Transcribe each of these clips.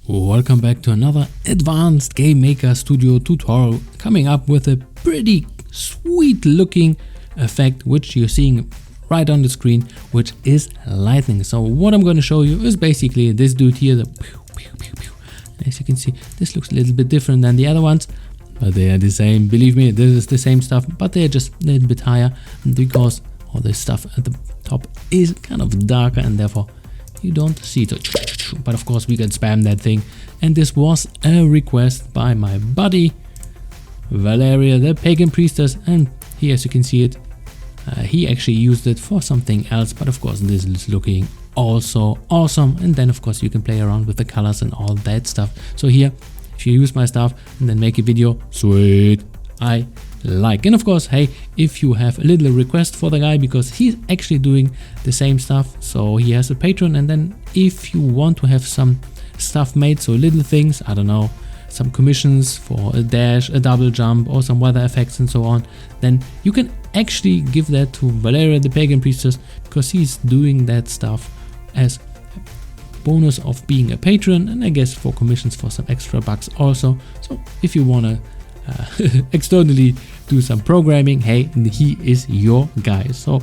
Welcome back to another advanced GameMaker Studio tutorial, coming up with a pretty sweet looking effect which you're seeing right on the screen, which is lightning. So what I'm going to show you is basically this dude here, the pew, pew, pew, pew. As you can see, this looks a little bit different than the other ones, but they are the same. Believe me, this is the same stuff, but they're just a little bit higher because all this stuff at the top is kind of darker and therefore you don't see it. But of course we can spam that thing, and this was a request by my buddy Valeria the Pagan Priestess, and here as you can see it, he actually used it for something else, but of course this is looking also awesome. And then of course you can play around with the colors and all that stuff. So here, if you use my stuff and then make a video, sweet, I like. And of course, hey, if you have a little request for the guy, because he's actually doing the same stuff, so he has a Patreon, and then if you want to have some stuff made, so little things, I don't know, some commissions for a dash, a double jump, or some weather effects and so on, then you can actually give that to Valeria the Pagan Priestess, because he's doing that stuff as bonus of being a patron, and I guess for commissions for some extra bucks also. So if you want to externally do some programming, hey, he is your guy. So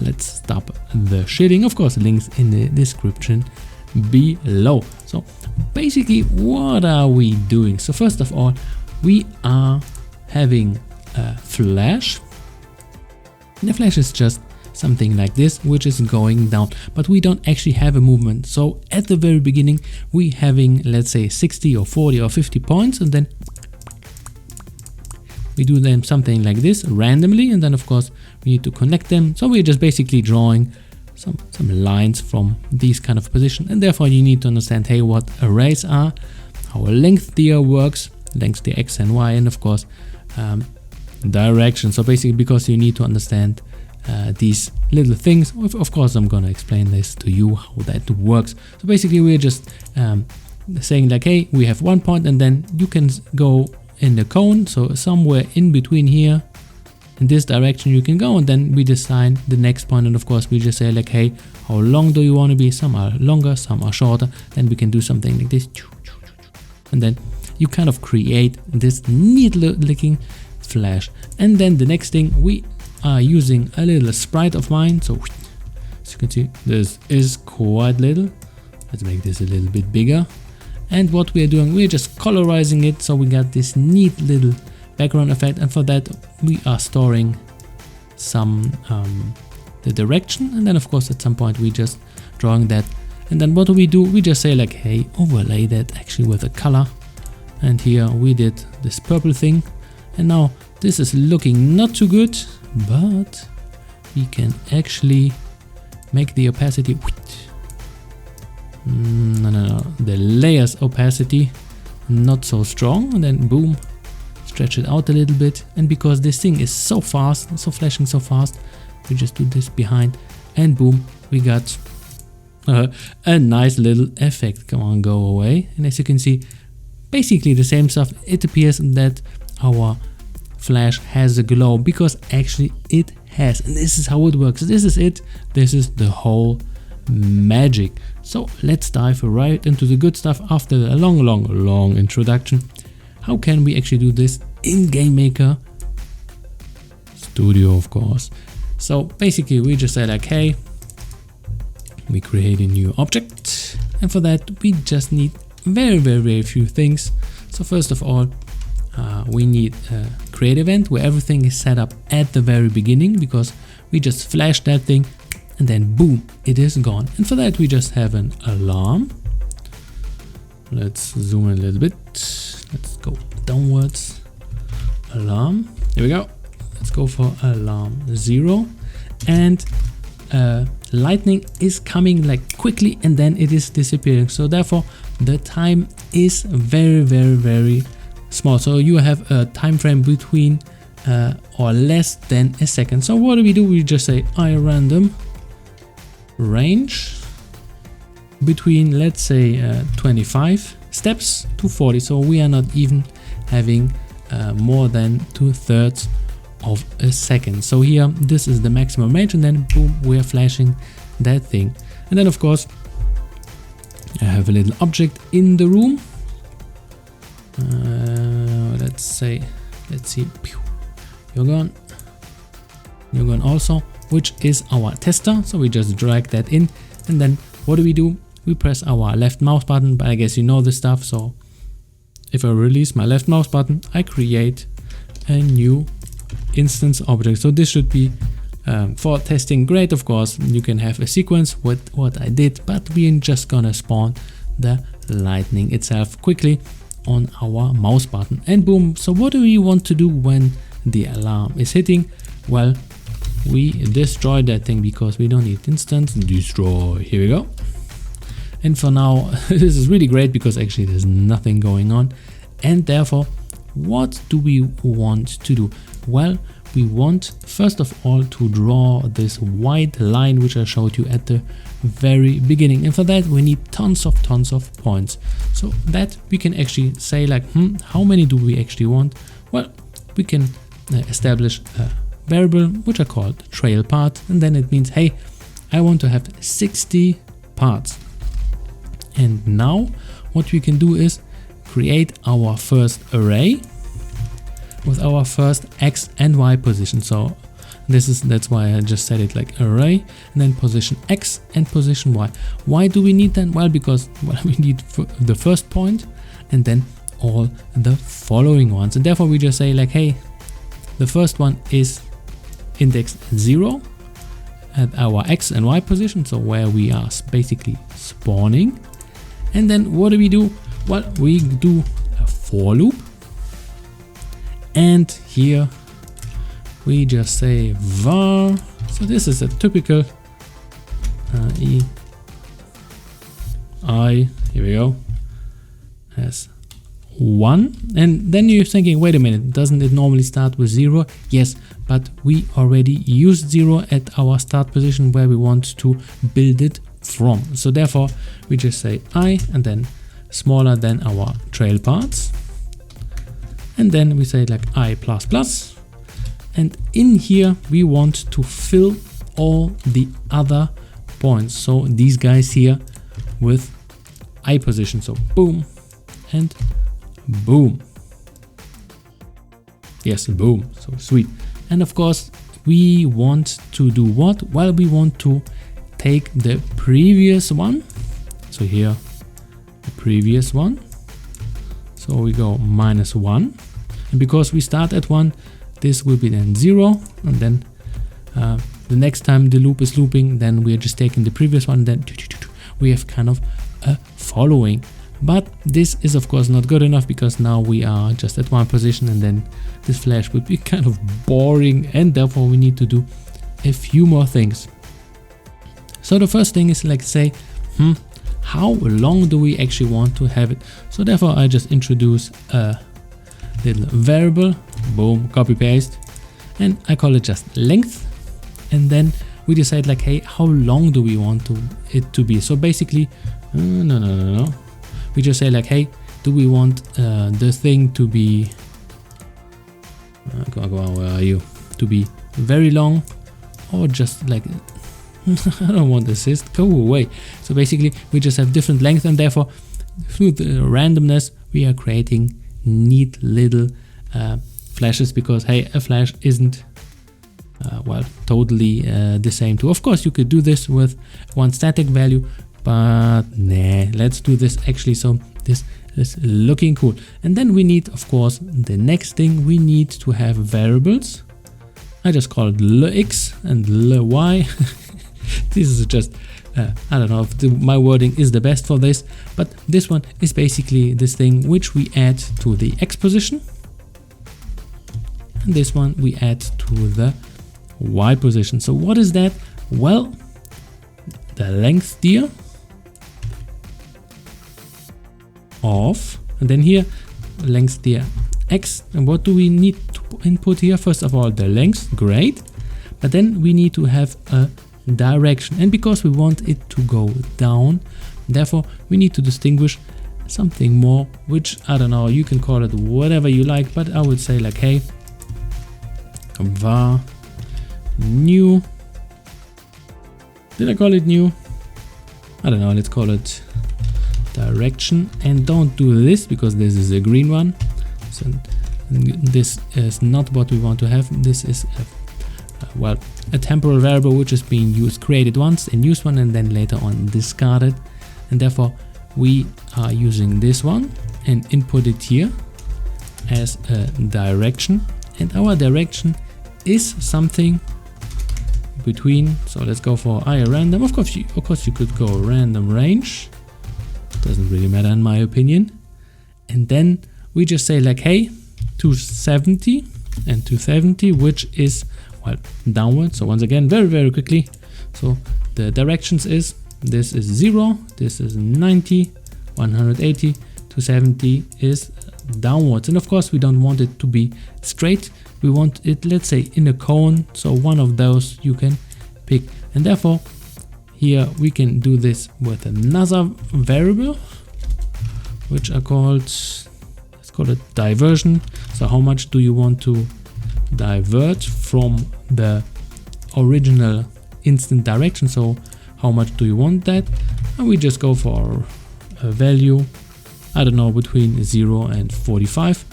let's stop the shitting. Of course, links in the description below. So basically, what are we doing? So first of all, we are having a flash. The flash is just something like this, which is going down, but we don't actually have a movement. So at the very beginning, we having, let's say, 60 or 40 or 50 points, and then we do them something like this randomly, and then of course we need to connect them. So we're just basically drawing some lines from these kind of position, and therefore you need to understand, hey, what arrays are, how a length there works, length the x and y, and of course direction. So basically, because you need to understand these little things, of course I'm gonna explain this to you how that works. So basically we're just saying like, hey, we have 1 point, and then you can go in the cone, so somewhere in between here, in this direction you can go, and then we design the next point, and of course we just say like, hey, how long do you want to be? Some are longer, some are shorter. Then we can do something like this, and then you kind of create this neat looking flash. And then the next thing, we are using a little sprite of mine. So as you can see, this is quite little. Let's make this a little bit bigger. And what we are doing, we're just colorizing it, so we got this neat little background effect, and for that we are storing some the direction, and then of course at some point we just drawing that. And then what do? We just say like, hey, overlay that actually with a color, and here we did this purple thing, and now this is looking not too good, but we can actually make the opacity, no, the layers opacity not so strong, and then boom, stretch it out a little bit. And because this thing is so fast, so flashing so fast, we just do this behind, and boom, we got a nice little effect. Come on, go away. And as you can see, basically the same stuff. It appears that our flash has a glow, because actually it has, and this is how it works. This is it. This is the whole magic. So let's dive right into the good stuff after a long introduction. How can we actually do this in GameMaker Studio, of course? So basically we just say like, hey, we create a new object, and for that we just need very few things. So first of all, we need a create event where everything is set up at the very beginning, because we just flash that thing and then boom, it is gone. And for that we just have an alarm. Let's zoom in a little bit. Let's go downwards. Alarm. Here we go. Let's go for alarm 0. And lightning is coming like quickly, and then it is disappearing. So therefore the time is very small. So you have a time frame between or less than a second. So what do? We just say irandom range between, let's say, 25 steps to 40. So we are not even having more than 2/3 of a second. So here, this is the maximum range, and then boom, we are flashing that thing. And then of course I have a little object in the room. Let's see, you're gone also, which is our tester. So we just drag that in, and then what do? We press our left mouse button, but I guess you know this stuff. So if I release my left mouse button, I create a new instance object. So this should be for testing great. Of course, you can have a sequence with what I did, but we're just gonna spawn the lightning itself quickly on our mouse button, and boom. So what do we want to do when the alarm is hitting? Well, we destroy that thing because we don't need instance destroy. Here we go. And for now, this is really great because actually there's nothing going on. And therefore, what do we want to do? Well, we want first of all to draw this white line which I showed you at the very beginning, and for that we need tons of points, so that we can actually say like, how many do we actually want? Well, we can establish a variable which I called trail part, and then it means, hey, I want to have 60 parts. And now what we can do is create our first array with our first X and Y position. So that's why I just said it like array, and then position X and position Y. Why do we need that? Well, because we need the first point and then all the following ones. And therefore we just say like, hey, the first one is index 0 at our X and Y position. So where we are basically spawning. And then what do? Well, we do a for loop, and here we just say var. So this is a typical I, here we go, as 1. And then you're thinking, wait a minute, doesn't it normally start with 0? Yes, but we already used 0 at our start position where we want to build it from. So therefore we just say I, and then smaller than our trail parts, and then we say like I++, and in here we want to fill all the other points, so these guys here with I position. So boom and boom, yes, boom, so sweet. And of course we want to do what? Well, we want to take the previous one, so here the previous one, so we go -1, and because we start at 1, this will be then 0, and then the next time the loop is looping, then we are just taking the previous one, then we have kind of a following. But this is of course not good enough, because now we are just at one position, and then this flash would be kind of boring, and therefore we need to do a few more things. So the first thing is like say, how long do we actually want to have it? So therefore I just introduce a little variable, boom, copy paste, and I call it just length. And then we decide like, hey, how long do we want it to be? So basically, no. We just say like, hey, do we want the thing to be, where are you? To be very long, or just like, I don't want assist, go away. So basically we just have different length, and therefore through the randomness we are creating neat little flashes, because hey, a flash isn't well, totally the same too. Of course you could do this with one static value, but nah, let's do this actually, so this is looking cool. And then we need, of course, the next thing, we need to have variables. I just call it lx and ly. This is just I don't know if my wording is the best for this, but this one is basically this thing which we add to the x position, and this one we add to the y position. So what is that? Well, the length here of, and then here length here x. And what do we need to input here? First of all, the length, great, but then we need to have a direction, and because we want it to go down, therefore we need to distinguish something more, which I don't know, you can call it whatever you like, but I would say like, hey, var new, did I call it new? I don't know, let's call it direction, and don't do this because this is a green one. So this is not what we want to have. This is a temporal variable which is being used, created once and used one, and then later on discarded, and therefore we are using this one and input it here as a direction, and our direction is something between, so let's go for random. Of course you could go random range, doesn't really matter in my opinion, and then we just say like, hey, 270 and 270, which is downward. So once again, very quickly, so the directions is, this is 0, this is 90, 180, 270 is downwards, and of course we don't want it to be straight, we want it, let's say, in a cone, so one of those you can pick, and therefore here we can do this with another variable which are called, let's call it diversion. So how much do you want to divert from the original instant direction, so how much do you want that, and we just go for a value, I don't know, between 0 and 45,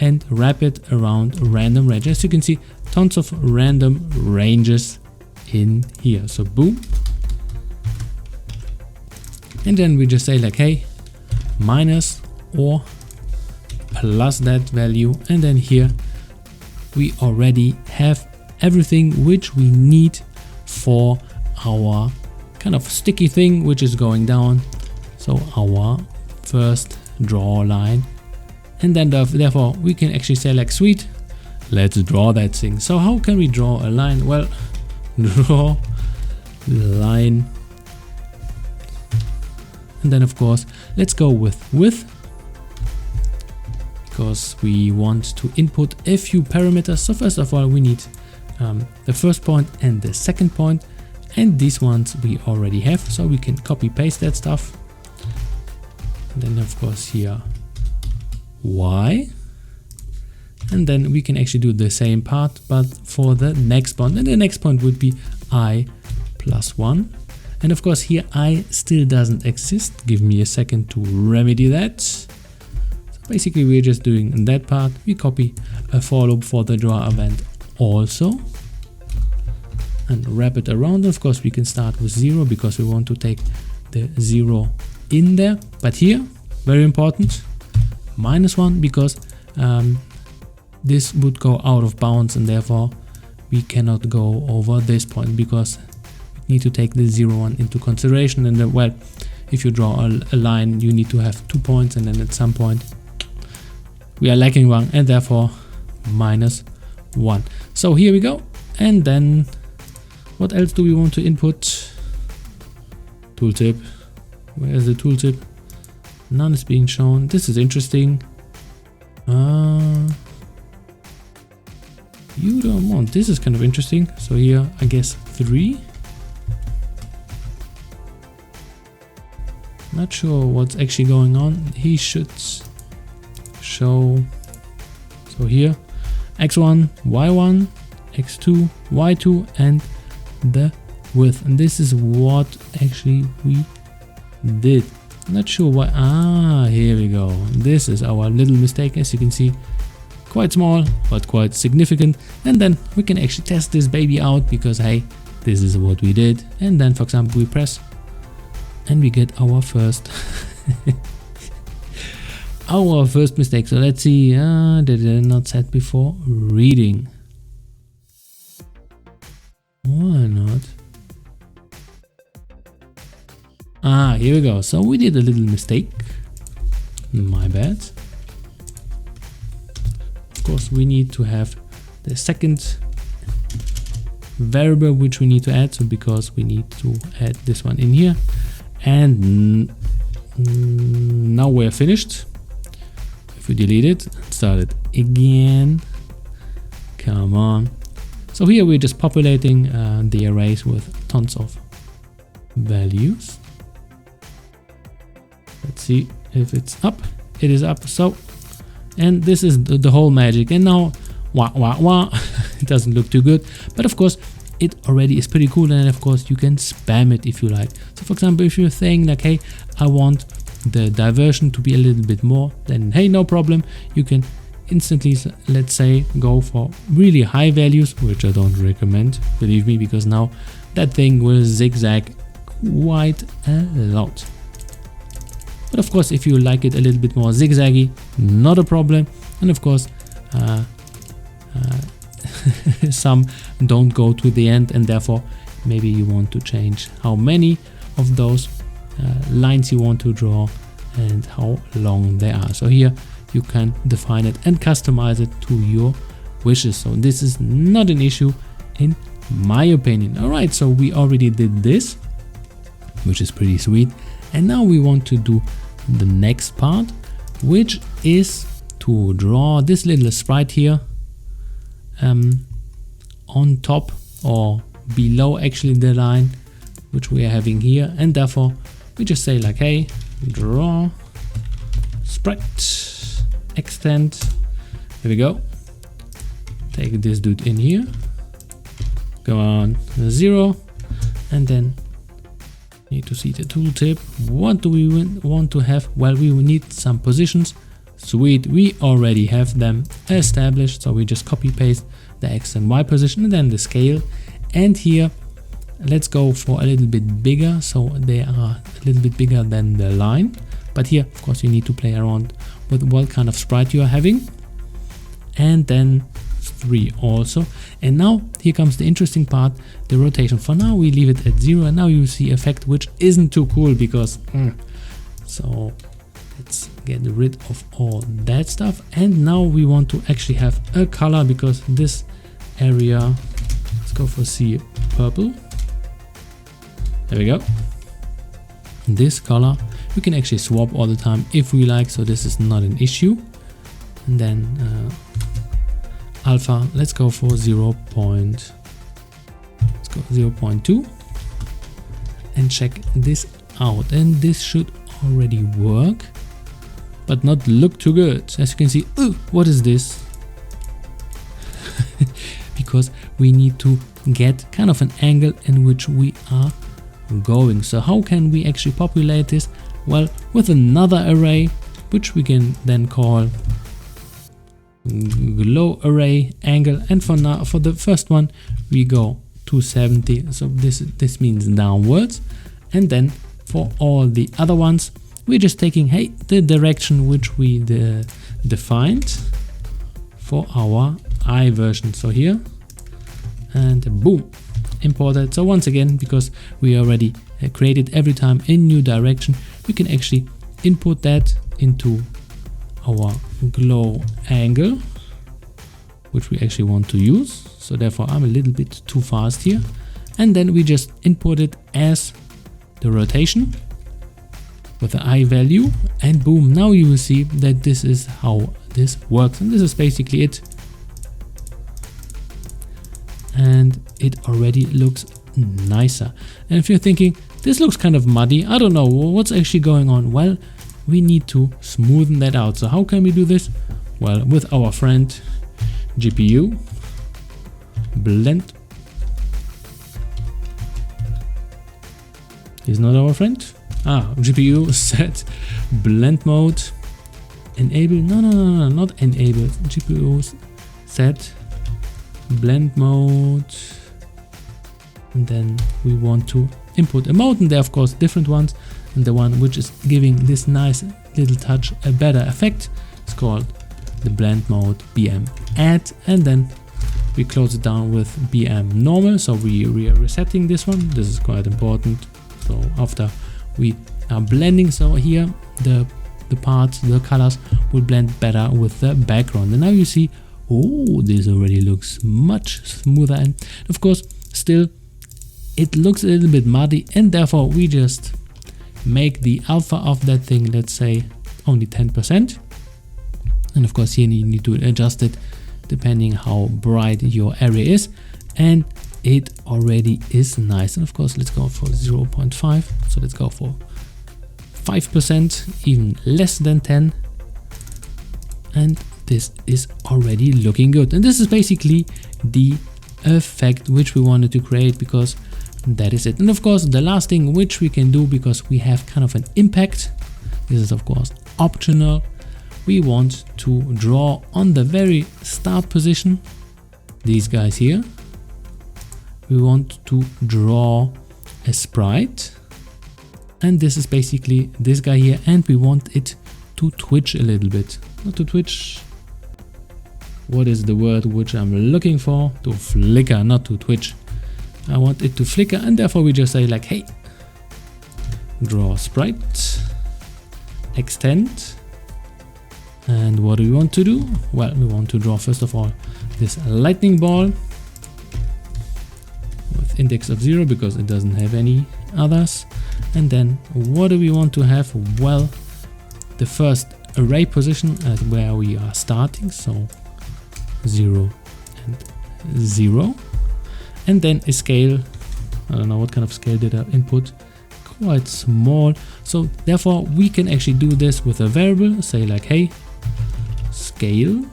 and wrap it around random range. As you can see, tons of random ranges in here, so boom, and then we just say like, hey, minus or plus that value, and then here we already have everything which we need for our kind of sticky thing which is going down, so our first draw line, and then therefore we can actually say like, sweet, let's draw that thing. So how can we draw a line? Well, draw line, and then of course let's go with width, because we want to input a few parameters. So first of all we need the first point and the second point, and these ones we already have, so we can copy paste that stuff, and then of course here y, and then we can actually do the same part but for the next point, and the next point would be I plus 1, and of course here I still doesn't exist. Give me a second to remedy that. So basically we're just doing that part. We copy a for loop for the draw event also and wrap it around. Of course we can start with 0 because we want to take the 0 in there, but here, very important, -1, because this would go out of bounds, and therefore we cannot go over this point because we need to take the 0 one into consideration. And well, if you draw a line you need to have 2 points, and then at some point we are lacking one, and therefore -1. So here we go, and then what else do we want to input? Tooltip. Where is the tooltip? None is being shown. This is interesting. You don't want. This is kind of interesting. So here, I guess 3. Not sure what's actually going on. He should show. So here, x1, y1, x2, y2, and the width. And this is what actually we did. Not sure why. Here we go. This is our little mistake. As you can see, quite small but quite significant, and then we can actually test this baby out because hey, this is what we did. And then for example we press and we get our first our first mistake. So let's see, did I not set before reading? Why not? Here we go. So we did a little mistake, my bad. Of course we need to have the second variable which we need to add, so because we need to add this one in here, and now we're finished. If we delete it and start it again, come on. So here we're just populating the arrays with tons of values. Let's see if it's up. It is up. So, and this is the whole magic. And now, it doesn't look too good, but of course it already is pretty cool. And of course you can spam it if you like. So for example, if you're saying like, hey, I want the diversion to be a little bit more, then hey, no problem, you can instantly, let's say, go for really high values, which I don't recommend, believe me, because now that thing will zigzag quite a lot. But of course, if you like it a little bit more zigzaggy, not a problem. And of course, some don't go to the end, and therefore maybe you want to change how many of those lines you want to draw and how long they are. So here you can define it and customize it to your wishes. So this is not an issue in my opinion. All right, so we already did this, which is pretty sweet. And now we want to do the next part, which is to draw this little sprite here on top or below actually the line which we are having here, and therefore we just say like, hey, draw sprite extend. Here we go. Take this dude in here, go on 0, and then need to see the tooltip. What do we want to have? Well, we will need some positions. Sweet, we already have them established, so we just copy paste the X and Y position and then the scale. And here let's go for a little bit bigger, so they are a little bit bigger than the line. But here of course you need to play around with what kind of sprite you are having. And then 3 also. And now here comes the interesting part, the rotation. For now we leave it at 0, and now you see effect which isn't too cool because so let's get rid of all that stuff. And now we want to actually have a color, because this area, let's go for C purple. There we go. This color we can actually swap all the time if we like, so this is not an issue. And then alpha, let's go for 0.2 and check this out, and this should already work, but not look too good. As you can see, what is this? Because we need to get kind of an angle in which we are going. So how can we actually populate this? Well, with another array, which we can then call glow array angle. And for now, for the first one, we go 270. So this means downwards. And then for all the other ones, we're just taking, hey, the direction which we defined for our I version. So here, and boom, imported. So once again, because we already created every time a new direction, we can actually input that into our glow angle, which we actually want to use. So therefore I'm a little bit too fast here. And then we just input it as the rotation with the I value, and boom, now you will see that this is how this works. And this is basically it. And it already looks nicer. And if you're thinking, this looks kind of muddy, I don't know what's actually going on. Well, we need to smoothen that out. So how can we do this? Well, with our friend GPU blend. Is not our friend. GPU set blend mode enable. No, not enable. GPU set blend mode, and then we want to input a mode, and there are of course different ones, and the one which is giving this nice little touch a better effect is called the blend mode BM add, and then we close it down with BM normal. So we are resetting this one. This is quite important. So after we are blending, so here the parts, the colors will blend better with the background. And now you see, oh, this already looks much smoother, and of course still it looks a little bit muddy, and therefore we just make the alpha of that thing, let's say only 10%. And of course here you need to adjust it depending how bright your area is, and it already is nice. And of course let's go for 0.5, so let's go for 5%, even less than 10, and this is already looking good. And this is basically the effect which we wanted to create, because that is it. And of course the last thing which we can do, because we have kind of an impact, This is of course optional. We want to draw on the very start position, these guys here. We want to draw a sprite, and this is basically this guy here, and we want it to twitch a little bit. Not to twitch, what is the word which I'm looking for? To flicker, not to twitch. I want it to flicker, and therefore we just say like, hey, draw sprite, extend. And what do we want to do? Well, we want to draw first of all this lightning ball with index of 0 because it doesn't have any others. And then what do we want to have? Well, the first array position at where we are starting, so 0 and 0. And then a scale, I don't know what kind of scale did I input, quite small. So therefore we can actually do this with a variable, say like, hey, scale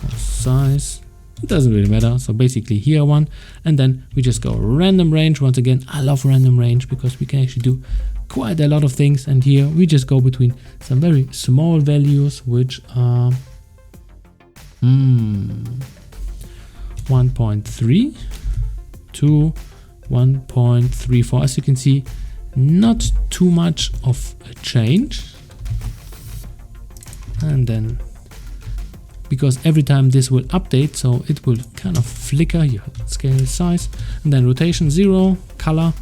or size, it doesn't really matter. So basically here one, and then we just go random range. Once again, I love random range because we can actually do quite a lot of things. And here we just go between some very small values, which are 1.3 to 1.34. As you can see, not too much of a change. And then because every time this will update, so it will kind of flicker your scale size. And then rotation 0, color,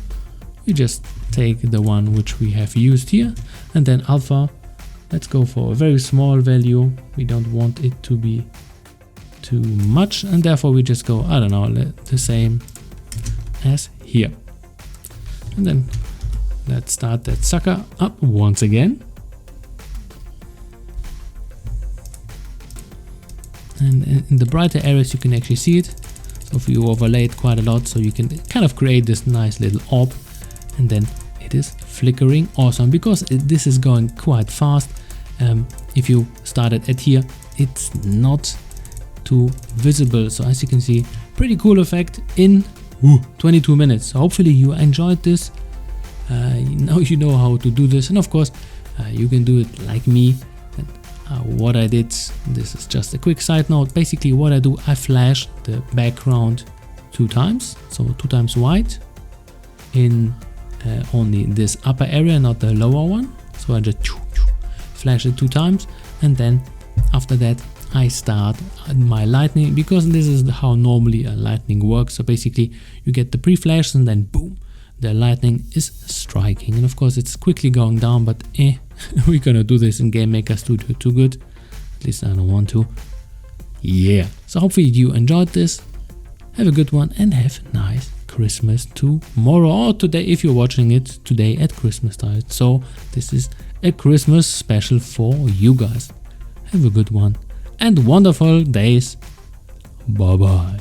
we just take the one which we have used here. And then alpha, let's go for a very small value. We don't want it to be too much, and therefore we just go, I don't know, the same as here. And then let's start that sucker up once again. And in the brighter areas you can actually see it. So if you overlay it quite a lot, so you can kind of create this nice little orb, and then it is flickering awesome because this is going quite fast. If you started at here, it's not too visible. So as you can see, pretty cool effect in 22 minutes. So hopefully you enjoyed this. Now you know how to do this, and of course you can do it like me. And what I did, this is just a quick side note. Basically what I do, I flash the background 2 times, so 2 times white in only this upper area, not the lower one. So I just flash it 2 times, and then after that I start my lightning, because this is how normally a lightning works. So basically you get the pre-flash and then boom, the lightning is striking. And of course it's quickly going down, but we're gonna do this in GameMaker Studio too good. At least I don't want to. Yeah. So hopefully you enjoyed this. Have a good one and have a nice Christmas tomorrow, or today if you're watching it today at Christmas time. So this is a Christmas special for you guys. Have a good one and wonderful days. Bye bye.